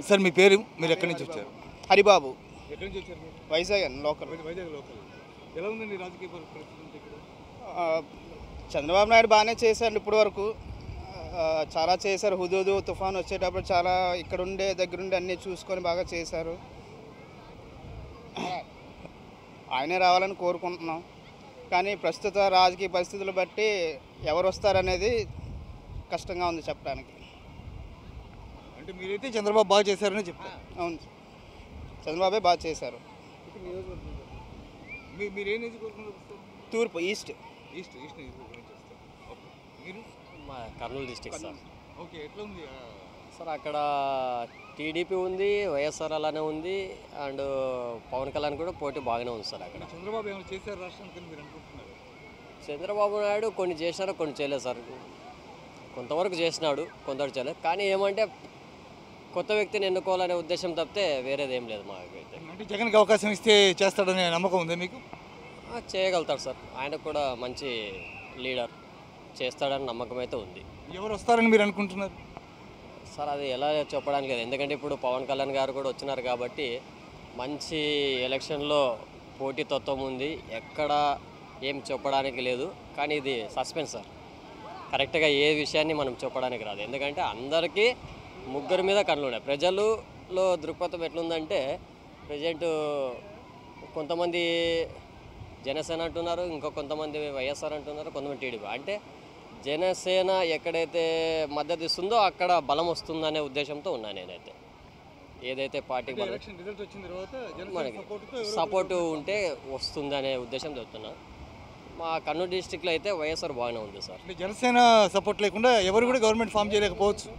Sir మీ పేరు, మీరు ఎక్కడి నుంచి వచ్చారు? హరిబాబు. ఎక్కడి నుంచి వచ్చారు? వైజాగ్ లోకల్. వైజాగ్ లోకల్. ఎలా ఉందండి రాజకీయ పరిస్థితి ఇక్కడ? చంద్రబాబు నాయుడు బాగానే చేశారు ఇప్పటి వరకు, చాలా చేశారు. హుదూదు తుఫాన్ వచ్చేటప్పుడు చాలా ఇక్కడుండే దగ్గరుండి అన్నీ చూసుకొని బాగా చేశారు. ఆయనే రావాలని కోరుకుంటున్నాం. కానీ ప్రస్తుత రాజకీయ పరిస్థితులు బట్టి ఎవరు వస్తారనేది కష్టంగా ఉంది చెప్పడానికి. అంటే మీరైతే చంద్రబాబు బాగా చేశారని చెప్తారు. అవును, చంద్రబాబే బాగా చేశారు. మీరేం నియోజకవర్గంలో వస్తారు? తూర్పు ఈస్ట్. ఈస్ట్ ఈస్ట్ నియోజకవర్గం నుంచి వస్తారు. ఓకే, మీరు? మా కర్నూలు డిస్టిక్ సార్. ఓకే, ఎట్లా ఉంది సార్? అక్కడ టీడీపీ ఉంది, వైఎస్ఆర్ అలానే ఉంది, అండ్ పవన్ కళ్యాణ్ కూడా పోటీ బాగానే ఉంది సార్. అక్కడ చంద్రబాబు ఏమైనా చేశారు రాష్ట్రానికి మీరు అనుకుంటున్నారు? చంద్రబాబు నాయుడు కొన్ని చేసినారు, కొన్ని చేయలేదు సార్. కొంతవరకు చేసినాడు, కొంతవరకు చేయలేదు. కానీ ఏమంటే కొత్త వ్యక్తిని ఎన్నుకోవాలనే ఉద్దేశం తప్పితే వేరేది ఏం లేదు మాకైతే. అంటే జగన్కి అవకాశం ఇస్తే చేస్తాడనే నమ్మకం ఉందా మీకు? చేయగలుగుతాడు సార్, ఆయన కూడా మంచి లీడర్, చేస్తాడని నమ్మకం అయితే ఉంది. ఎవరు వస్తారని మీరు అనుకుంటున్నారు సార్? అది ఎలా చెప్పడానికి లేదు, ఎందుకంటే ఇప్పుడు పవన్ కళ్యాణ్ గారు కూడా వచ్చినారు కాబట్టి మంచి ఎలక్షన్లో పోటీతత్వం ఉంది. ఎక్కడ ఏం చెప్పడానికి లేదు, కానీ ఇది సస్పెన్స్ సార్. కరెక్ట్గా ఏ విషయాన్ని మనం చెప్పడానికి రాదు, ఎందుకంటే అందరికీ ముగ్గురు మీద కళ్ళు ఉన్నాయి. ప్రజలలో దృక్పథం ఎట్లుందంటే ప్రజెంట్ కొంతమంది జనసేన అంటున్నారు, ఇంకో కొంతమంది వైఎస్ఆర్ అంటున్నారు, కొంతమంది టీడీపీ. అంటే జనసేన ఎక్కడైతే మద్దతు ఇస్తుందో అక్కడ బలం వస్తుందనే ఉద్దేశంతో ఉన్నా నేనైతే. ఏదైతే పార్టీ మనకి సపోర్టు ఉంటే వస్తుందనే ఉద్దేశం చెప్తున్నా. మా కర్నూలు డిస్టిక్లో అయితే వైఎస్ఆర్ బాగానే ఉంది సార్. జనసేన సపోర్ట్ లేకుండా ఎవరు కూడా గవర్నమెంట్ ఫామ్ చేయలేకపోవచ్చు.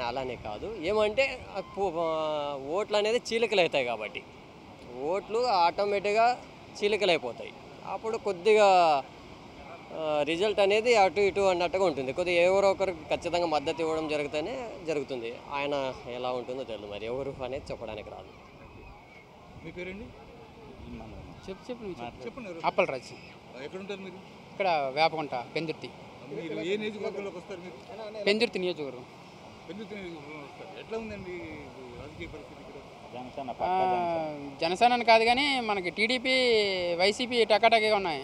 అలానే కాదు, ఏమంటే ఓట్లు అనేది చీలికలు అవుతాయి కాబట్టి ఓట్లు ఆటోమేటిక్గా చీలికలు అయిపోతాయి. అప్పుడు కొద్దిగా రిజల్ట్ అనేది అటు ఇటు అన్నట్టుగా ఉంటుంది. కొద్దిగా ఎవరో ఒకరికి ఖచ్చితంగా మద్దతు ఇవ్వడం జరుగుతుంది. ఆయన ఎలా ఉంటుందో తెలియదు, మరి ఎవరు అనేది చెప్పడానికి రాదు. మీ పేరండి? చెప్పండి. అప్పలరాజు. ఎక్కడ ఉంటారు మీరు? ఇక్కడ వేపకుంట, పెందుర్తి. మీరు ఏ నియోజకవర్గంలోకి వస్తారు? మీరు పెందుర్తి నియోజకవర్గం. పెందుర్తి నియోజకవర్గంలో వస్తారు. ఎట్లా ఉందండి రాజకీయ పరిస్థితి ఇక్కడ? జనసేన కాదు కానీ మనకి టీడీపీ వైసీపీ టకాటకీగా ఉన్నాయి.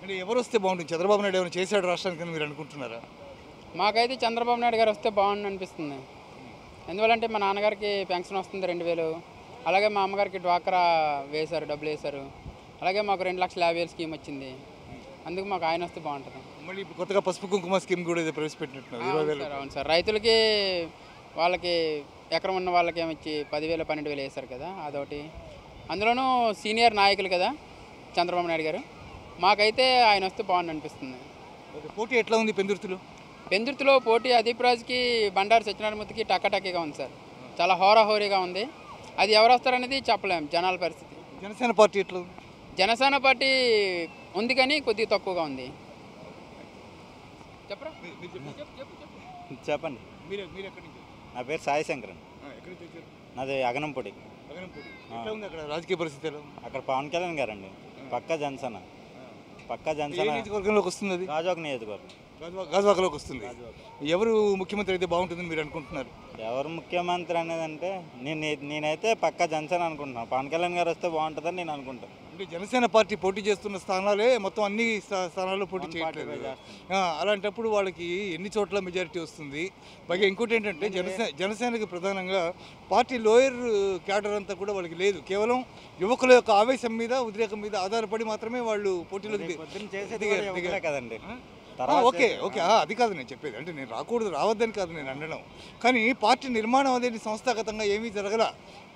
అంటే ఎవరు వస్తే బాగుంటుంది? చంద్రబాబు నాయుడు ఏమైనా చేశాడు రాష్ట్రానికి మీరు అనుకుంటున్నారా? మాకైతే చంద్రబాబు నాయుడు గారు వస్తే బాగుంది అనిపిస్తుంది. ఎందువల్లంటే మా నాన్నగారికి పెన్షన్ వస్తుంది 2000, అలాగే మా అమ్మగారికి డ్వాక్రా వేశారు, డబ్బులు వేశారు. అలాగే మాకు 2,50,000 స్కీమ్ వచ్చింది. అందుకు మాకు ఆయన వస్తే బాగుంటుంది. మళ్ళీ కొత్తగా పసుపు కుంకుమ స్కీమ్ కూడా ఏదో ప్రవేశపెట్టినట్టున్నారు, 20,000. అవును సార్, రైతులకి వాళ్ళకి ఎకరం ఉన్న వాళ్ళకి ఏమిచ్చి 10,000 12,000 వేశారు కదా, అదొకటి. అందులోనూ సీనియర్ నాయకులు కదా చంద్రబాబు నాయుడు గారు. మాకైతే ఆయన వస్తే బాగుంది అనిపిస్తుంది. పోటీ ఎట్లా ఉంది పెందుర్తిలో? పెందుర్తిలో పోటీ అదీప్ రాజుకి బండారు సత్యనారాయణమూర్తికి టక్కటక్కీగా ఉంది సార్. చాలా హోరాహోరీగా ఉంది. అది ఎవరు వస్తారనేది చెప్పలేము, జనాల పరిస్థితి. జనసేన పార్టీ ఎట్లా ఉంది? జనసేన పార్టీ ఉంది కానీ కొద్దిగా తక్కువగా ఉంది. చెప్పరా? చెప్పండి. మీరు ఎక్కడి నుంచి? నా పేరు సాయి శంకరన్. ఎక్కడి నుంచి వచ్చారు? నాది అగనంపొడి. ఎట్లా ఉంది అక్కడ రాజకీయ పరిస్థితి? అక్కడ పవన్ కళ్యాణ్ గారండి, పక్కా జనసేన. నియోజకవర్గంలోకి వస్తుంది అది? గాజువాక నియోజకవర్గం, గాజువాకలోకి వస్తుంది. ఎవరు ముఖ్యమంత్రి అయితే బాగుంటుందని మీరు అనుకుంటున్నారు? ఎవరు ముఖ్యమంత్రి అనేదంటే నేనైతే పక్కా జనసేన అనుకుంటున్నాను. పవన్ కళ్యాణ్ గారు వస్తే బాగుంటుందని నేను అనుకుంటాను. అంటే జనసేన పార్టీ పోటీ చేస్తున్న స్థానాలే మొత్తం అన్ని స్థానాల్లో పోటీ చేయట్లేదు. అలాంటప్పుడు వాళ్ళకి ఎన్ని చోట్ల మెజారిటీ వస్తుంది? పైగా ఇంకోటి ఏంటంటే జనసేనకి ప్రధానంగా పార్టీ లోయర్ క్యాడర్ అంతా కూడా వాళ్ళకి లేదు. కేవలం యువకుల యొక్క ఆవేశం మీద, ఉద్రేకం మీద ఆధారపడి మాత్రమే వాళ్ళు పోటీలో దిగారు కదండి. ఓకే, అది కాదు నేను చెప్పేది. అంటే నేను రావద్దని కాదు నేను అనడం. కానీ పార్టీ నిర్మాణం అనేది సంస్థాగతంగా ఏమీ జరగల.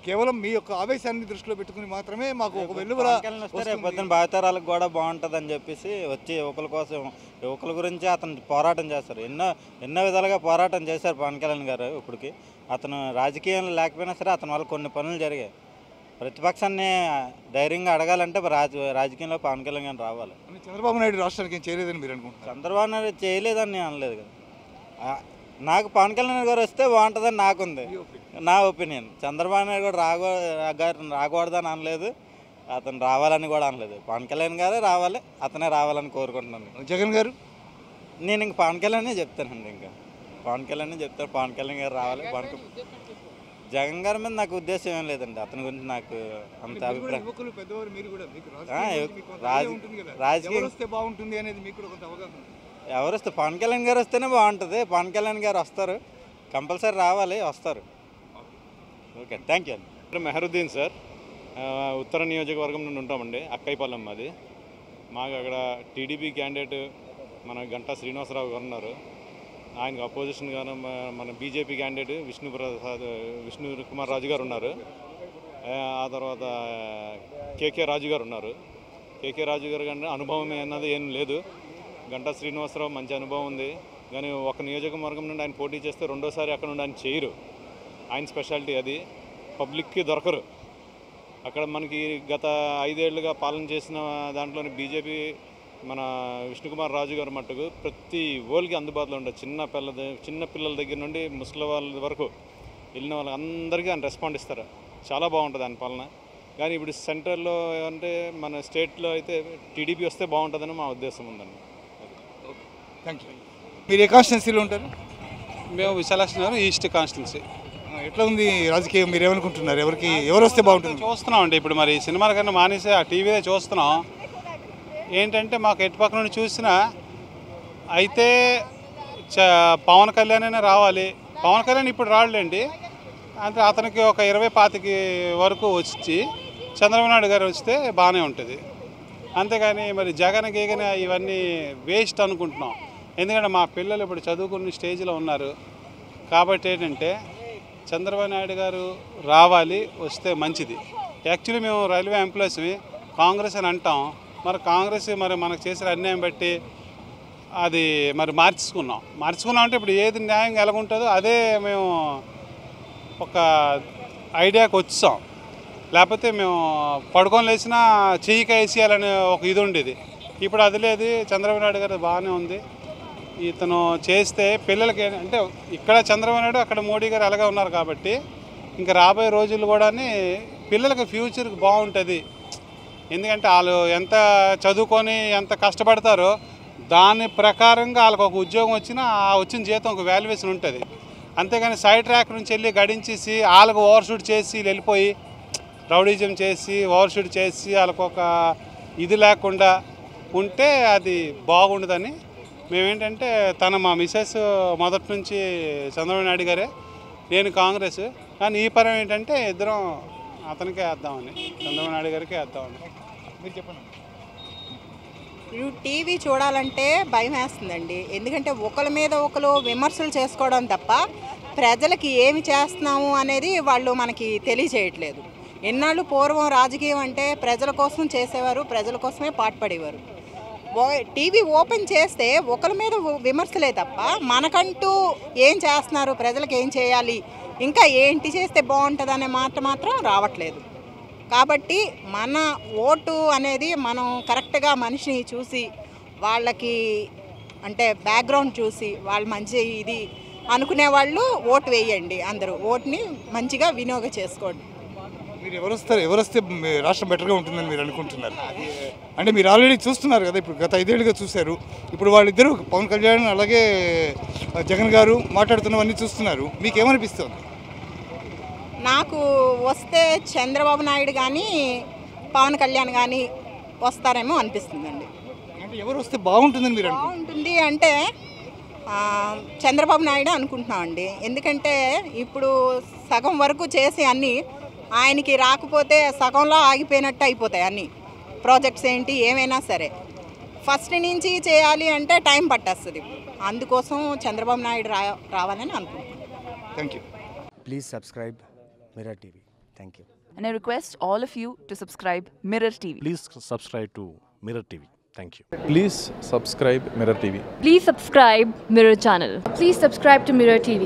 కేవలం మీ యొక్క ఆవేశాన్ని దృష్టిలో పెట్టుకుని మాత్రమే మాకు ఒక వెలువల పొద్దున భావితరాలకు కూడా బాగుంటుంది అని చెప్పేసి వచ్చి యువకుల కోసం, యువకుల గురించి అతను పోరాటం చేస్తారు. ఎన్నో విధాలుగా పోరాటం చేశారు పవన్ కళ్యాణ్ గారు. ఇప్పటికి అతను రాజకీయంలో లేకపోయినా సరే అతని వల్ల కొన్ని పనులు జరిగాయి. ప్రతిపక్షాన్ని ధైర్యంగా అడగాలంటే రాజకీయంలో పవన్ కళ్యాణ్ గారు రావాలి. చంద్రబాబు నాయుడు రాష్ట్రానికి ఏం చేయలేదని మీరు అనుకుంటున్నారు? చంద్రబాబు నాయుడు చేయలేదని నేను అనలేదు కదా. నాకు పవన్ కళ్యాణ్ గారు వస్తే బాగుంటుందని నాకుంది, నా ఒపీనియన్. చంద్రబాబు నాయుడు కూడా రాకూడదని అనలేదు, అతను రావాలని కూడా అనలేదు. పవన్ కళ్యాణ్ గారే రావాలి, అతనే రావాలని కోరుకుంటున్నాను. జగన్ గారు? నేను ఇంక పవన్ కళ్యాణే చెప్తానండి. ఇంకా పవన్ కళ్యాణ్ చెప్తాను, పవన్ కళ్యాణ్ గారు రావాలి. జగన్ గారి మీద నాకు ఉద్దేశం ఏం లేదండి, అతని గురించి నాకు అంత అభిప్రాయం. యువకులు పెద్దవారు మీరు కూడా మీకు రాజకీయం ఎవరు వస్తే బాగుంటుంది అనేది మీకు కూడా కొంత అవగాహన ఉంది. ఎవరు వస్తే పవన్ కళ్యాణ్ గారు వస్తేనే బాగుంటుంది. పవన్ కళ్యాణ్ గారు వస్తారు, కంపల్సరీ రావాలి, వస్తారు. ఓకే, థ్యాంక్ యూ అండి. మెహరుద్దీన్ సార్, ఉత్తర నియోజకవర్గం నుండి ఉంటామండి, అక్కైపాలెం మాది. మాకు అక్కడ టీడీపీ క్యాండిడేట్ మన గంటా శ్రీనివాసరావు గారు ఉన్నారు. ఆయనకు అపోజిషన్గాను మన బీజేపీ క్యాండిడేట్ విష్ణు కుమార్ రాజు గారు ఉన్నారు. ఆ తర్వాత కేకే రాజు గారు ఉన్నారు. కేకే రాజు గారు కానీ అనుభవం అన్నది ఏం లేదు. గంటా శ్రీనివాసరావు మంచి అనుభవం ఉంది, కానీ ఒక నియోజకవర్గం నుండి ఆయన పోటీ చేస్తే రెండోసారి అక్కడ నుండి ఆయన చేయరు. ఆయన స్పెషాలిటీ అది, పబ్లిక్కి దొరకరు. అక్కడ మనకి గత 5 ఏళ్లుగా పాలన చేసిన దాంట్లోని బీజేపీ మన విష్ణుకుమార్ రాజు గారు మట్టుకు ప్రతి ఓళ్ళకి అందుబాటులో ఉంటుంది. చిన్న పిల్లల దగ్గర నుండి ముసలి వాళ్ళ వరకు వెళ్ళిన వాళ్ళకి అందరికీ ఆయన రెస్పాండ్ ఇస్తారు. చాలా బాగుంటుంది ఆయన పాలన. కానీ ఇప్పుడు సెంట్రల్లో అంటే మన స్టేట్లో అయితే టీడీపీ వస్తే బాగుంటుందని మా ఉద్దేశం ఉందండి. Thank you. మీరు ఏ కాన్స్టిట్యున్సీలో ఉంటారు? మేము విశాలాక్షి నగర్ ఈస్ట్ కాన్స్టిట్యున్సీ. ఎట్లా ఉంది రాజకీయం, మీరు ఏమనుకుంటున్నారు? ఎవరు వస్తే బాగుంటుంది? చూస్తున్నాం అండి, ఇప్పుడు మరి సినిమాల కన్నా మానేసి ఆ టీవీలో చూస్తున్నాం. ఏంటంటే మాకు ఎటుపక్క నుండి చూసినా అయితే పవన్ కళ్యాణ్ అయినా రావాలి. పవన్ కళ్యాణ్ ఇప్పుడు రాళ్ళండి, అంటే అతనికి ఒక 20-25 వరకు వచ్చి చంద్రబాబు నాయుడు గారు వస్తే బాగానే ఉంటుంది. అంతేగాని మరి జగన్ గీగన ఇవన్నీ వేస్ట్ అనుకుంటున్నాం. ఎందుకంటే మా పిల్లలు ఇప్పుడు చదువుకున్న స్టేజ్లో ఉన్నారు. కాబట్టి ఏంటంటే చంద్రబాబు నాయుడు గారు రావాలి, వస్తే మంచిది. యాక్చువల్లీ మేము రైల్వే ఎంప్లాయీస్ని కాంగ్రెస్ అని అంటాం. మరి కాంగ్రెస్ మరి మనకు చేసిన అన్యాయం బట్టి అది మరి మార్చుకున్నాం అంటే ఇప్పుడు ఏది న్యాయంగా ఎలాగుంటుందో అదే మేము ఒక ఐడియాకి వచ్చాం. లేకపోతే మేము పడుకొని లేచినా చెయ్యికి వేసేయాలనే ఒక ఇది ఉండేది. ఇప్పుడు అది లేదు. చంద్రబాబు నాయుడు గారు బాగానే ఉంది. ఇతను చేస్తే పిల్లలకి అంటే ఇక్కడ చంద్రబాబు నాయుడు అక్కడ మోడీ గారు అలాగే ఉన్నారు కాబట్టి ఇంకా రాబోయే రోజులు కూడా పిల్లలకి ఫ్యూచర్కి బాగుంటుంది. ఎందుకంటే వాళ్ళు ఎంత చదువుకొని ఎంత కష్టపడతారో దాని ప్రకారంగా వాళ్ళకి ఒక ఉద్యోగం వచ్చినా ఆ వచ్చిన జీతం ఒక వాల్యుయేషన్ ఉంటుంది. అంతేగాని సైడ్ ట్రాక్ నుంచి వెళ్ళి గడించేసి వాళ్ళకు ఓవర్షూట్ చేసి వెళ్ళిపోయి రౌడీజం చేసి ఓవర్షూట్ చేసి వాళ్ళకు ఒక ఇది లేకుండా ఉంటే అది బాగుండదని మేమేంటంటే మా మిసెస్ మొదటి నుంచి చంద్రబాబు నాయుడు గారే, నేను కాంగ్రెస్. కానీ ఈ పరం ఏంటంటే ఇద్దరం అతనికే వేద్దామని, చంద్రబాబు నాయుడు గారికే వేద్దామని. మీరు చెప్పండి. ఇప్పుడు టీవీ చూడాలంటే భయం వేస్తుందండి. ఎందుకంటే ఒకరి మీద ఒకరు విమర్శలు చేసుకోవడం తప్ప ప్రజలకి ఏమి చేస్తున్నాము అనేది వాళ్ళు మనకి తెలియచేయట్లేదు. ఎన్నాళ్ళు పూర్వం రాజకీయం అంటే ప్రజల కోసం చేసేవారు, ప్రజల కోసమే పాటుపడేవారు. టీవీ ఓపెన్ చేస్తే ఒకరి మీద విమర్శలే తప్ప మనకంటూ ఏం చేస్తున్నారు, ప్రజలకు ఏం చేయాలి, ఇంకా ఏంటి చేస్తే బాగుంటుంది అనే మాట మాత్రం రావట్లేదు. కాబట్టి మన ఓటు అనేది మనం కరెక్ట్గా మనిషిని చూసి వాళ్ళకి అంటే బ్యాక్గ్రౌండ్ చూసి వాళ్ళు మంచి ఇది అనుకునే వాళ్ళు ఓటు వేయండి. అందరూ ఓటుని మంచిగా వినియోగం చేసుకోండి. మీరు ఎవరు వస్తే రాష్ట్రం బెటర్గా ఉంటుందని మీరు అనుకుంటున్నారు? అంటే మీరు ఆల్రెడీ చూస్తున్నారు కదా, ఇప్పుడు గత 5 ఏళ్ళుగా చూశారు. ఇప్పుడు వాళ్ళిద్దరూ పవన్ కళ్యాణ్ అలాగే జగన్ గారు మాట్లాడుతున్నవన్నీ చూస్తున్నారు. మీకు ఏమనిపిస్తుంది? నాకు వస్తే చంద్రబాబు నాయుడు కానీ పవన్ కళ్యాణ్ కానీ వస్తారేమో అనిపిస్తుందండి. అంటే ఎవరు వస్తే బాగుంటుందని మీరు బాగుంటుంది అంటే చంద్రబాబు నాయుడు అనుకుంటున్నామండి. ఎందుకంటే ఇప్పుడు సగం వరకు చేసి అన్నీ ఆయనకి రాకపోతే సగంలో ఆగిపోయినట్టు అయిపోతాయి అన్నీ ప్రాజెక్ట్స్ ఏంటి ఏమైనా సరే. ఫస్ట్ నుంచి చేయాలి అంటే టైం పట్టేస్తుంది. అందుకోసం చంద్రబాబు నాయుడు రావాలని అనుకుంటున్నాను. Thank you. Please subscribe Mirror TV. Thank you. And I request all of you to subscribe Mirror TV. Please subscribe to Mirror TV. Thank you. Please subscribe Mirror TV. Please subscribe Mirror channel. Please subscribe to Mirror TV.